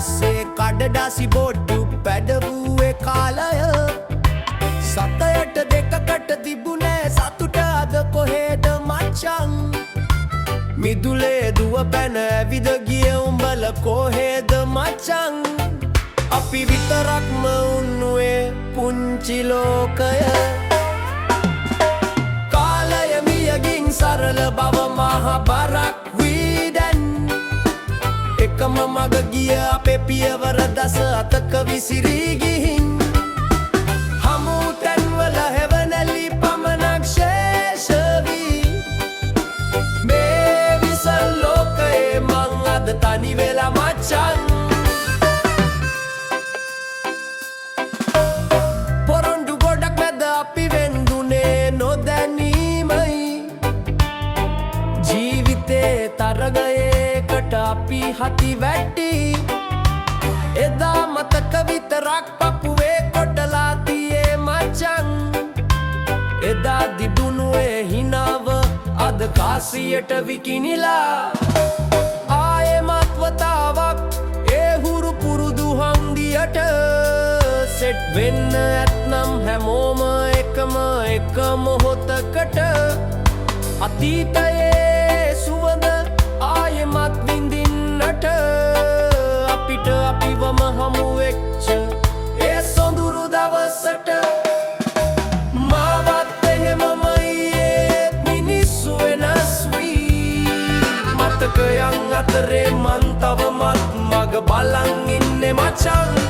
පස්සේ කඩදාසි බෝට්ටු පැඩවූවේ කාලය සතයට දෙකකට තිබුණේ සතුට අද කොහෙද මචං මිදුලේ දුව පැන ඇවිද ගිය උඹල කොහෙද මචං අපි විතරක්ම උන්නුවේ පුංචි ලෝකය කාලය මියගින් සරල බව මහ බරක් වී දැන් එකම මග ගිය අපේ පියවර දස අතක විසිරී ගිහින් හමු තැන්වල හැවනැලි පමණක් ශේෂ වී මේ විසල් ලෝකයේ මං අද තනි වෙලා මචං පොරොන්දු ගොඩක් මැද අපි වෙන්දුනේ නොදැනීමයි ජීවිතේ තරගයකට අපි හති වැටි එදා මතක විතරක් පපුවේ කොටලා තියේ මචං එදා දිදුනුවේ හිනාව අද කාසියට විකිනිලා ආයෙමත් වතාවක් ඒ හුරු පුරුදු හන්දියට සෙට් වෙන්න ඇත්නම් හැමෝම එකම එක මොහොතකට අතීතයේ සුවඳ ආයෙමත් විඳින්නට අපිට අපිවම හමු වෙච්ච ඒ සොඳුරු දවසට මාවත් එහෙමමයි ඒත් මිනිස්සු වෙනස් වී මතකයන් අතරේ මන් තවමත් මග බලන් ඉන්නේ මචං